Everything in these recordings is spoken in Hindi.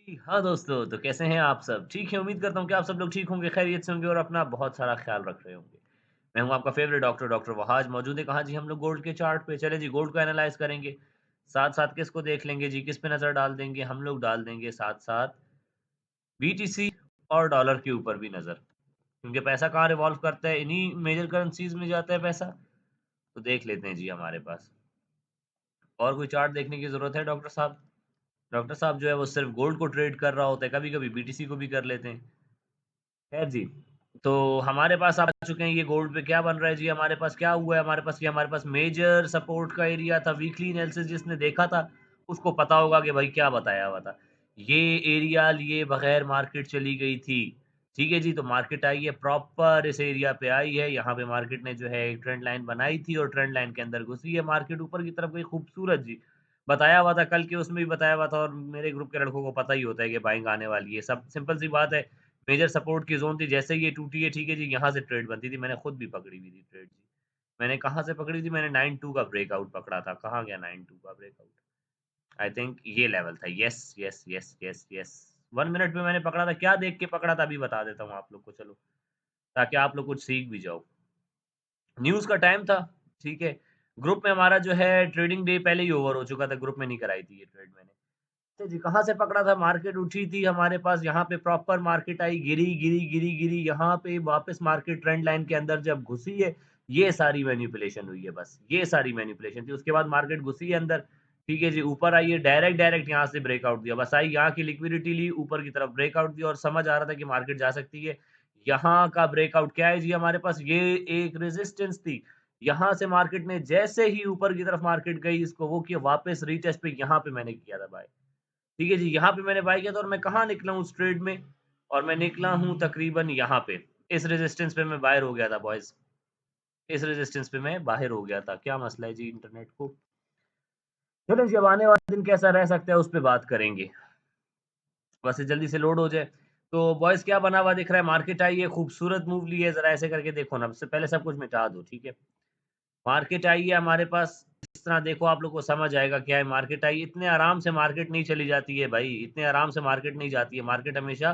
जी, हाँ दोस्तों, तो कैसे हैं आप सब? ठीक हैं, उम्मीद करता हूँ कि आप सब लोग ठीक होंगे, खैरियत से होंगे और अपना बहुत सारा ख़्याल रख रहे होंगे। मैं हूँ आपका फ़ेवरेट डॉक्टर वहाज, मौजूद है कहाँ जी हम लोग गोल्ड के चार्ट पे। चलें जी, गोल्ड को एनालाइज़ करेंगे, साथ-साथ किसको देख लेंगे जी, किस पे नज़र डाल देंगे? हम लोग डाल देंगे साथ-साथ बीटीसी और डॉलर के ऊपर भी नज़र, क्योंकि पैसा कहाँ रिवॉल्व करता है, इन्हीं मेजर करेंसीज़ में जाता है पैसा। तो देख लेते हैं जी हमारे पास। और कोई चार्ट देखने की ज़रूरत है डॉक्टर साहब? डॉक्टर साहब जो है वो सिर्फ़ गोल्ड को ट्रेड कर रहा होता है, कभी-कभी बीटीसी को भी कर लेते हैं। खैर जी, तो हमारे पास आ चुके हैं ये गोल्ड पे क्या बन रहा है जी हमारे पास क्या हुआ है हमारे पास मेजर सपोर्ट का एरिया था, वीकली एनालिसिस जिसने देखा था, उसको पता होगा कि भाई क्या बताया हुआ था। ये एरिया लिए बगैर मार्केट चली गई थी, ठीक है जी? तो मार्केट आई है प्रॉपर इस एरिया पे आई है, यहाँ पे मार्केट ने जो है एक ट्रेंड लाइन बनाई थी और ट्रेंड लाइन के अंदर घुसी है मार्केट ऊपर की तरफ गई खूबसूरत जी। बताया हुआ था कल के उसमें भी बताया हुआ था और मेरे ग्रुप के लड़कों को पता ही होता है कि बाइंग आने वाली है, सब सिंपल सी बात है। मेजर सपोर्ट की ज़ोन थी, जैसे ही ये टूटी है, ठीक है जी, यहाँ से ट्रेड बनती थी, मैंने खुद भी पकड़ी हुई थी ट्रेड जी। मैंने कहाँ से पकड़ी थी? मैंने 9-2 का ब्रेकआउट पकड़ा था, कहाँ गया 9-2 का ब्रेकआउट? आई थिंक ये लेवल था, yes, yes, yes, yes, yes. 1 minute में मैंने पकड़ा था, क्या देख के पकड़ा था अभी बता देता हूँ आप लोग को चलो, ताकि आप लोग कुछ सीख भी जाओ। न्यूज़ का टाइम था, ठीक है? ग्रुप में हमारा जो है ट्रेडिंग डे पहले ही ओवर हो चुका था, ग्रुप में नहीं कराई थी ये ट्रेड मैंने। तो जी, कहाँ से पकड़ा था? मार्केट उठी थी हमारे पास, यहाँ पे प्रॉपर मार्केट आई, गिरी, यहाँ पे वापस मार्केट ट्रेंड लाइन के अंदर जब घुसी है, ये सारी मैनिपुलेशन हुई है बस, ये सारी मैनिपुलेशन थी। उसके बाद मार्केट घुसी है अंदर, ठीक है जी, ऊपर आई है, डायरेक्ट यहाँ से ब्रेकआउट दिया, बस आई यहाँ की लिक्विडिटी ली, ऊपर की तरफ ब्रेकआउट दिया और समझ आ रहा था कि मार्केट जा सकती है। यहाँ का ब्रेकआउट क्या है जी हमारे पास? ये एक रेजिस्टेंस थी। यहाँ से मार्केट ने जैसे ही ऊपर की तरफ मार्केट गई, इसको वो किया, वापस रीटेस्ट पे यहाँ पे मैंने किया था बाय। ठीक है जी, यहाँ पे मैंने बाय किया था और मैं कहाँ निकला हूँ उस ट्रेड में और मैं निकला हूँ तकरीबन यहाँ पे। इस रेजिस्टेंस पे मैं बाहर हो गया था बॉयज़। इस रेजिस्टेंस पे मैं बाहर हो गया था। क्या मसला है जी इंटरनेट को? चलो जी, अब आने वाला दिन कैसा रह सकता है उस पे बात करेंगे। बस ये जल्दी से लोड हो जाए। तो बॉयज़ क्या बना हुआ दिख रहा है? मार्केट आई है, खूबसूरत मूव ली है, ज़रा ऐसे करके देखो ना। सबसे पहले सब कुछ मिटा दो, ठीक है? मार्केट आई है हमारे पास, इस तरह देखो आप लोग को समझ आएगा क्या है मार्केट आई। इतने आराम से मार्केट नहीं चली जाती है भाई, इतने आराम से मार्केट नहीं जाती है। मार्केट हमेशा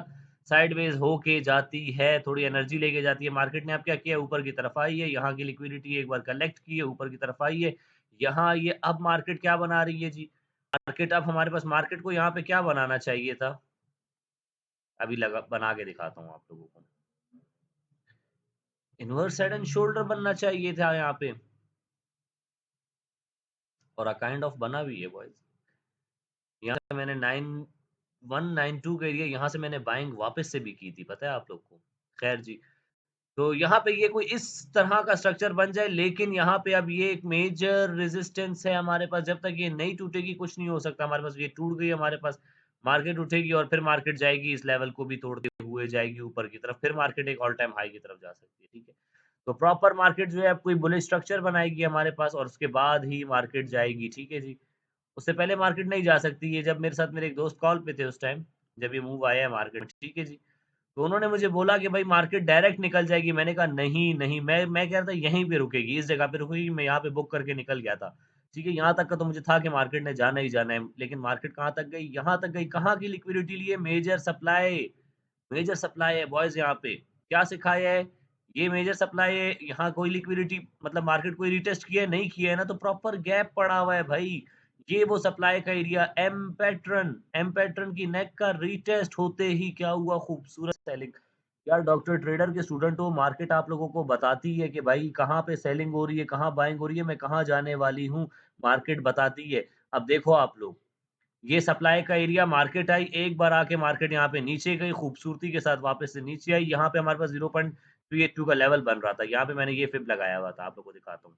साइडवेज़ होके जाती है, थोड़ी एनर्जी लेके जाती है। मार्केट ने अब क्या किया, ऊपर की तरफ आई है, यहाँ की लिक्विडिटी एक बार कलेक्ट की है, ऊपर की तरफ आई है। यहाँ ये अब मार्केट क्या बना रही है जी? मार्केट अब हमारे पास मार्केट को यहाँ पे क्या बनाना चाहिए था? अभी लगा बना के दिखाता हूँ आप लोगों को। इनवर्स हेड एंड शोल्डर बनना चाहिए था यहाँ पे और काइंड ऑफ बना भी है बॉयज़। यहाँ से मैंने 9192 के एरिया यहाँ से मैंने बाइंग वापस से भी की थी, पता है आप लोग को? खैर जी, तो यहाँ पे ये कोई इस तरह का स्ट्रक्चर बन जाए, लेकिन यहाँ पे अब ये एक मेजर रेजिस्टेंस है हमारे पास, जब तक ये नहीं टूटेगी कुछ नहीं हो सकता हमारे पास। ये टूट गई हमारे पास, मार्केट उठेगी और फिर मार्केट जाएगी, इस लेवल को भी तोड़ते हुए जाएगी ऊपर की तरफ, फिर मार्केट एक ऑल टाइम हाई की तरफ जा सकती है, ठीक है? तो प्रॉपर मार्केट जो है अब कोई बुलिश स्ट्रक्चर बनाएगी हमारे पास और उसके बाद ही मार्केट जाएगी, ठीक है जी? उससे पहले मार्केट नहीं जा सकती है। जब मेरे साथ मेरे एक दोस्त कॉल पे थे उस टाइम, जब ये मूव आया है मार्केट में, ठीक है जी। तो उन्होंने मुझे बोला कि भाई मार्केट डायरेक्ट निकल जाएगी। मैंने कहा नहीं, नहीं, मैं कह रहा था यहीं पे रुकेगी, इस जगह पे रुकेगी, मैं यहाँ पे बुक करके निकल गया था। ठीक है, यहाँ तक का तो मुझे था कि मार्केट ने जाना ही जाना है, लेकिन मार्केट कहाँ तक गई? यहाँ तक गई, कहाँ की लिक्विडिटी लिए? मेजर सप्लाई है बॉयज़ यहाँ पे। क्या सिखाया है? ये मेजर सप्लाई है, यहाँ कोई लिक्विडिटी मतलब मार्केट कोई रीटेस्ट किया है, नहीं किया है ना, तो प्रॉपर गैप पड़ा हुआ है भाई। ये वो सप्लाई का एरिया एम पैटर्न की नेक का रीटेस्ट होते ही क्या हुआ, खूबसूरत सेलिंग। यार डॉक्टर ट्रेडर के स्टूडेंट हो, मार्केट आप लोगों को बताती है कि भाई कहाँ पे सेलिंग हो रही है, कहाँ बाइंग हो रही है, मैं कहाँ जाने वाली हूँ, मार्केट बताती है। अब देखो आप लोग, ये सप्लाई का एरिया मार्केट आई, एक बार आके मार्केट यहाँ पे नीचे गई, खूबसूरती के साथ वापस से नीचे आई, यहाँ पे हमारे पास 0.382 का लेवल बन रहा था। यहाँ पे मैंने ये फ़िब लगाया हुआ था, आप लोगों को दिखाता हूँ।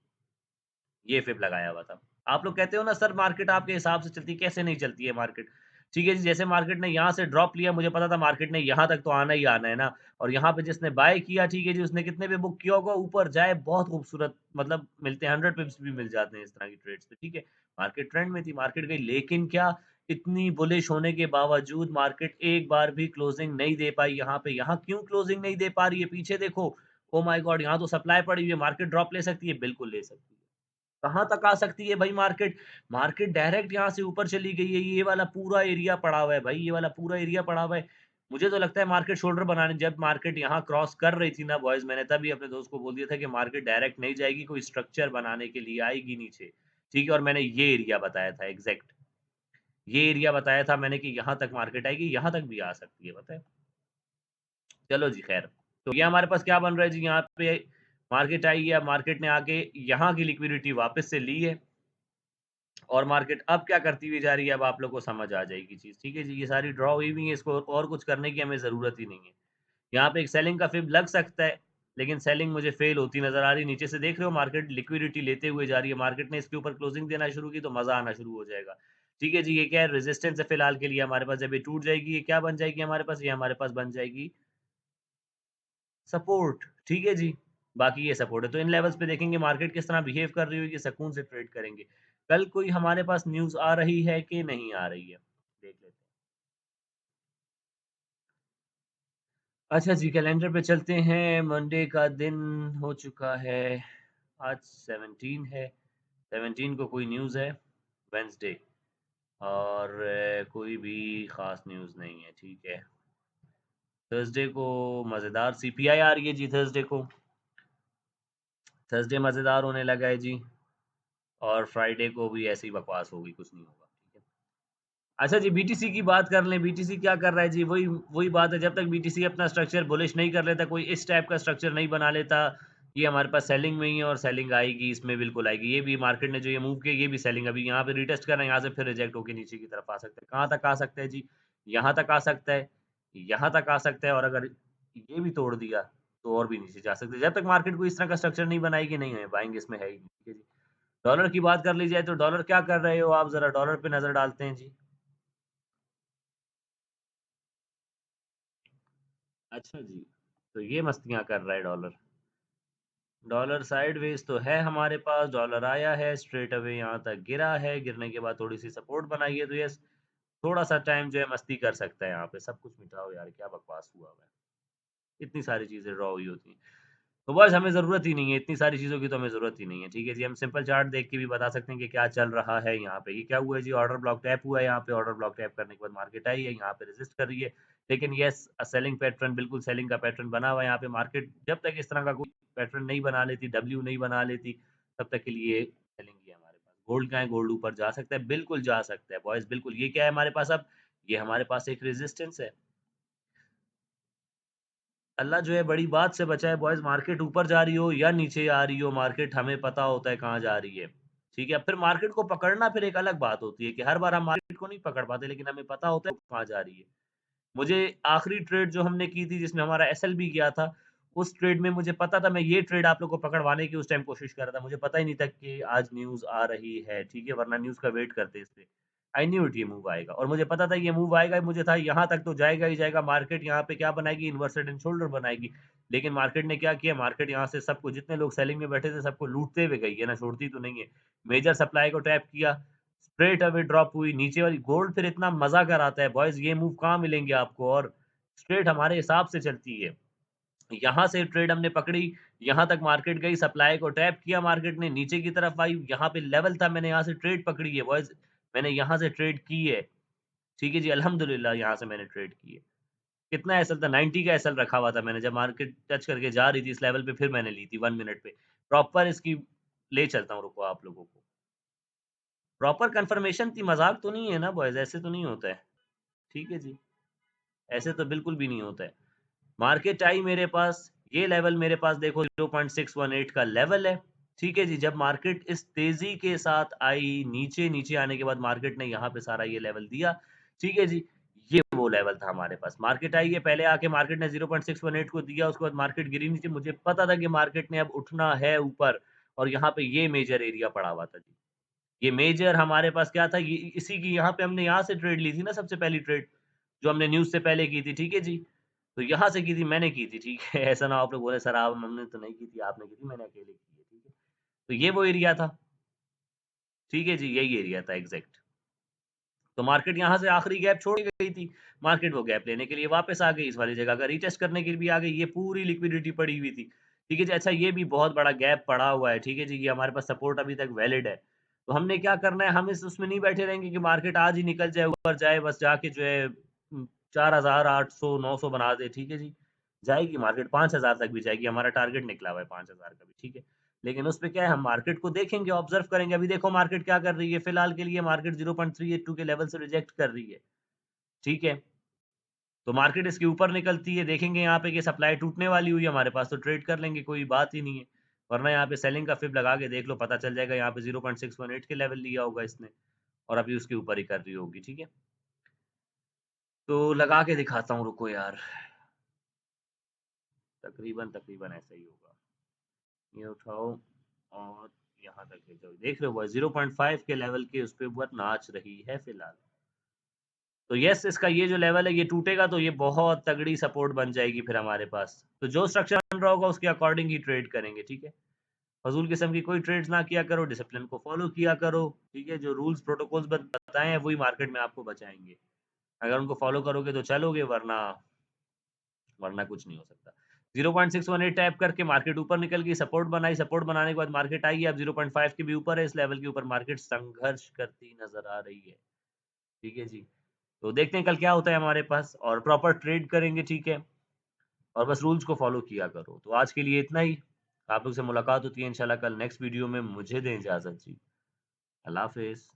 ये फ़िब लगाया हुआ था। आप लोग कहते हो ना सर मार्केट आपके हिसाब से चलती है, कैसे नहीं चलती है मार्केट? ठीक है जी, जैसे मार्केट ने यहाँ से ड्रॉप लिया, मुझे पता था मार्केट ने यहाँ तक तो आना ही आना है ना, और यहाँ पे जिसने बाय किया, ठीक है जी, उसने कितने पे बुक किया होगा, ऊपर जाए बहुत खूबसूरत मतलब मिलते हैं, 100 पिप्स भी मिल जाते हैं इस तरह की ट्रेड्स पे, ठीक है। मार्केट ट्रेंड में थी, मार्केट गई, लेकिन क्या इतनी बुलिश होने के बावजूद मार्केट एक बार भी क्लोजिंग नहीं दे पाई यहाँ पे। यहाँ क्यों क्लोजिंग नहीं दे पा रही है? पीछे देखो, ओह माय गॉड! यहाँ तो सप्लाई पड़ी हुई है, मार्केट ड्रॉप ले सकती है? बिल्कुल ले सकती है। कहाँ तक आ सकती है भाई मार्केट? मार्केट डायरेक्ट यहाँ से ऊपर चली गई है, ये वाला पूरा एरिया पड़ा हुआ है भाई, ये वाला पूरा एरिया पड़ा हुआ है। मुझे तो लगता है मार्केट शोल्डर बनाने जब मार्केट यहाँ क्रॉस कर रही थी ना बॉयज़, मैंने तभी अपने दोस्त को बोल दिया था कि मार्केट डायरेक्ट नहीं जाएगी, कोई स्ट्रक्चर बनाने के लिए आएगी नीचे, ठीक है? और मैंने ये एरिया बताया था एग्ज़ैक्ट, ये एरिया बताया था मैंने कि यहाँ तक मार्केट आएगी, यहाँ तक भी आ सकती है, पता है? चलो जी खैर, तो ये हमारे पास क्या बन रहा है जी, यहाँ पे मार्केट आई है, अब मार्केट ने आके यहाँ की लिक्विडिटी वापस से ली है। और मार्केट अब क्या करती हुई जा रही है, अब आप लोग को समझ आ जाएगी चीज़, ठीक है जी? ये सारी ड्रॉ हुई हुई है, इसको और कुछ करने की हमें ज़रूरत ही नहीं है। यहाँ पे एक सेलिंग का फ़िब लग सकता है, लेकिन सेलिंग मुझे फ़ेल होती नज़र आ रही है। नीचे से देख रहे हो मार्केट लिक्विडिटी लेते हुए जा रही है, मार्केट ने इसके ऊपर क्लोजिंग देना शुरू की तो मज़ा आना शुरू हो जाएगा। ठीक है जी, ये क्या है रेज़िस्टेंस है फिलहाल के लिए हमारे पास, जब ये टूट जाएगी, ये क्या बन जाएगी हमारे पास? ये हमारे पास बन जाएगी सपोर्ट, ठीक है जी। बाकी ये सपोर्ट है, तो इन लेवल्स पे देखेंगे मार्केट किस तरह बिहेव कर रही होगी, सुकून से ट्रेड करेंगे। कल कोई हमारे पास न्यूज़ आ रही है कि नहीं आ रही है? देख लेते हैं। अच्छा जी, कैलेंडर पे चलते हैं, मंडे का दिन हो चुका है, आज 17 है, 17 को कोई न्यूज़ है, वेडनेसडे और कोई भी ख़ास न्यूज़ नहीं है, ठीक है। थर्सडे को मज़ेदार सीपीआई आ रही है जी थर्सडे को, थर्सडे मज़ेदार होने लगा है जी। और फ्राइडे को भी ऐसे ही बकवास होगी, कुछ नहीं होगा, ठीक है। अच्छा जी, बीटीसी की बात कर लें, बीटीसी क्या कर रहा है जी, वही वही बात है, जब तक बीटीसी अपना स्ट्रक्चर बुलिश नहीं कर लेता, कोई इस टाइप का स्ट्रक्चर नहीं बना लेता, ये हमारे पास सेलिंग में ही है और सेलिंग आएगी, इसमें बिल्कुल आएगी। ये भी मार्केट ने जो ये मूव किया, ये भी सेलिंग अभी यहाँ पे रीटेस्ट कर रहे हैं, यहाँ से फिर रिजेक्ट होके नीचे की तरफ आ सकता है। कहाँ तक आ सकता है जी? यहाँ तक आ सकता है, यहाँ तक आ सकता है और अगर ये भी तोड़ दिया, तो और भी नीचे जा सकते हैं। जब तक मार्केट कोई इस तरह का स्ट्रक्चर नहीं बनाएगी, नहीं है, बाइंग इसमें है ही नहीं, ठीक है जी। डॉलर की बात कर ली जाए तो डॉलर क्या कर रहे हो आप ज़रा डॉलर पे नज़र डालते हैं जी। अच्छा जी, तो ये मस्तियाँ कर रहा है डॉलर। डॉलर साइडवेज़ तो है हमारे पास, डॉलर आया है, स्ट्रेट अवे यहाँ तक गिरा है, गिरने के बाद थोड़ी-सी सपोर्ट बनाई है, तो यस, थोड़ा-सा टाइम जो है मस्ती कर सकता है यहाँ पे। सब कुछ मिटाओ यार, क्या बकवास हुआ हुआ है। इतनी सारी चीज़ें ड्रॉ हुई होती हैं। तो बस हमें ज़रूरत ही नहीं है, इतनी सारी चीज़ों की तो हमें ज़रूरत ही नहीं है, ठीक है जी। हम सिंपल चार्ट देख के भी बता सकते हैं कि क्या चल रहा है यहाँ पे। ये क्या हुआ है जी, ऑर्डर ब्लॉक टैप हुआ है यहाँ पे, ऑर्डर ब्लॉक टैप करने के बाद मार्केट आई है, यहाँ पे रेज़िस्ट कर रही है। लेकिन येस सेलिंग पैटर्न बिल्कुल सेलिंग का पैटर्न बना हुआ है यहाँ पे। मार्केट जब तक इस तरह का कोई पैटर्न नहीं बना लेती, डब्ल्यू नहीं बना लेती, तब तक के लिए सेलिंग ही है हमारे पास। गोल्ड का है, गोल्ड ऊपर जा सकता है, बिल्कुल जा सकता है बॉयज़ बिल्कुल। ये क्या है हमारे पास अब, ये हमारे पास एक रेज़िस्टेंस है। अल्लाह जो है बड़ी बात से बचाए बॉयज़, मार्केट ऊपर जा रही हो या नीचे आ रही हो, मार्केट हमें पता होता है कहाँ जा रही है। ठीक है? फिर मार्केट को पकड़ना फिर एक अलग बात होती है कि हर बार हम मार्केट को नहीं पकड़ पाते, लेकिन हमें पता होता है कहाँ जा रही है। मुझे आखिरी ट्रेड जो हमने की थी जिसमें हमारा एसएलबी गया था, उस ट्रेड में मुझे पता था मैं ये ट्रेड आप लोग को पकड़वाने की उस टाइम कोशिश कर रहा था। मुझे पता ही नहीं था कि आज न्यूज़ आ रही है, ठीक है? वरना न्यूज़ का वेट करते इस पे। आई न्यू इट ये मूव आएगा और मुझे पता था ये मूव आएगा, मुझे था यहाँ तक तो जाएगा ही जाएगा, मार्केट यहाँ पे क्या बनाएगी इन्वर्टेड एंड शोल्डर बनाएगी। लेकिन मार्केट ने क्या किया, मार्केट यहाँ से सबको जितने लोग सेलिंग में बैठे थे सबको लूटते हुए गई है ना, छोड़ती तो नहीं है। मेजर सप्लाई को टैप किया, स्ट्रेट अवे ड्रॉप हुई, नीचे वाली गोल्ड फिर इतना मज़ा कराता है बॉयज़, ये मूव कहाँ मिलेंगे आपको और स्ट्रेट हमारे हिसाब से चलती है। यहाँ से ट्रेड हमने पकड़ी, यहाँ तक मार्केट गई, सप्लाई को टैप किया मार्केट ने, नीचे की तरफ आई, यहाँ पे लेवल था, मैंने यहाँ से ट्रेड पकड़ी है बॉयज़, मैंने यहाँ से ट्रेड की है। ठीक है जी, अल्हम्दुलिल्लाह यहाँ से मैंने ट्रेड की है। कितना एसएल था? 90 का एसएल रखा हुआ था मैंने, जब मार्केट टच करके जा रही थी इस लेवल पे फिर मैंने ली थी 1 मिनट पे। प्रॉपर इसकी ले चलता हूँ, रुको आप लोगों को। प्रॉपर कन्फर्मेशन थी, मज़ाक तो नहीं है ना बॉयज़, ऐसे तो नहीं होता है। ठीक है जी, ऐसे तो बिल्कुल भी नहीं होता है। मार्केट आई मेरे पास, ये लेवल मेरे पास देखो 0.618 का लेवल है, ठीक है जी। जब मार्केट इस तेज़ी के साथ आई, नीचे आने के बाद मार्केट ने यहाँ पे सारा ये लेवल दिया, ठीक है जी। ये वो लेवल था हमारे पास। मार्केट आई है, पहले आके मार्केट ने 0.618 को दिया, उसके बाद मार्केट गिरी नीचे, मुझे पता था कि मार्केट ने अब उठना है ऊपर और यहाँ पे ये मेजर एरिया पड़ा हुआ था जी। ये मेजर हमारे पास क्या था, ये इसी की यहाँ पे हमने यहाँ से ट्रेड ली थी ना सबसे पहली ट्रेड, जो हमने न्यूज़ से पहले की थी, ठीक है जी। तो यहाँ से की थी, मैंने की थी, ठीक है। ऐसा ना हो आप लोग बोले सर आप हमने तो नहीं की थी, आपने की थी, मैंने अकेले की है, ठीक है। तो ये वो एरिया था, ठीक है जी, यही एरिया था एग्ज़ैक्ट। तो मार्केट यहाँ से आखिरी गैप छोड़ गई थी, मार्केट वो गैप लेने के लिए वापस आ गई, इस वाली जगह का रीटेस्ट करने के लिए भी आ गई, ये पूरी लिक्विडिटी पड़ी हुई थी। ठीक है जी, अच्छा ये भी बहुत बड़ा गैप पड़ा हुआ है, ठीक है जी, ये हमारे पास सपोर्ट अभी तक वैलिड है। तो हमने क्या करना है, हम इस उसमें नहीं बैठे रहेंगे कि मार्केट आज ही निकल जाए, ऊपर जाए, बस जाके जो है 4,800 900 बना दे, ठीक है जी। जाएगी मार्केट 5,000 तक भी जाएगी, हमारा टारगेट निकला हुआ है 5,000 का भी, ठीक है। लेकिन उसपे क्या है, हम मार्केट को देखेंगे, ऑब्ज़र्व करेंगे। अभी देखो मार्केट क्या कर रही है, फिलहाल के लिए मार्केट 0.382 के लेवल से रिजेक्ट कर रही है, ठीक है। तो मार्केट इसके ऊपर निकलती है, देखेंगे यहाँ पे कि सप्लाई टूटने वाली हुई है हमारे पास, तो ट्रेड कर लेंगे, कोई बात ही नहीं है। वरना यहाँ पे सेलिंग का फिब लगा के देख लो, पता चल जाएगा यहाँ पे 0.618 के लेवल लिया होगा इसने और अभी उसके ऊपर ही कर रही होगी, ठीक है? तो लगा के दिखाता हूँ, रुको यार। तकरीबन ऐसा ही होगा। ये उठाओ और यहाँ तक ले जाओ। देख रहे हो, 0.5 के लेवल के उस पे ऊपर नाच रही है फिलहाल। तो यस, इसका ये जो लेवल है ये टूटेगा तो ये बहुत तगड़ी सपोर्ट बन जाएगी फिर हमारे पास। तो जो स्ट्रक्चर बन रहा होगा उसके अकॉर्डिंग ही ट्रेड करेंगे, ठीक है? फ़ज़ूल किस्म की कोई ट्रेड्स ना किया करो, डिसिप्लिन को फ़ॉलो किया करो, ठीक है? जो रूल्स प्रोटोकॉल्स बताए हैं वही मार्केट में आपको बचाएँगे। अगर उनको फ़ॉलो करोगे तो चलोगे, वरना वरना कुछ नहीं हो सकता। 0.618 टैप करके मार्केट ऊपर निकल गई, सपोर्ट बनाई, सपोर्ट बनाने के बाद मार्केट आई है, अब 0.5 के भी ऊपर है, इस लेवल के ऊपर मार्केट संघर्ष करती नज़र आ रही है। ठीक है जी। तो देखते हैं कल क्या होता है हमारे पास और प्रॉपर ट्रेड करेंगे, ठीक है? और बस रूल्स को फ़ॉलो किया करो। तो आज के लिए इतना ही। आप लोग से मुलाकात होती है इंशाल्लाह कल नेक्स्ट वीडियो में। मुझे दें इजाज़त जी। अल्लाह हाफ़िज़।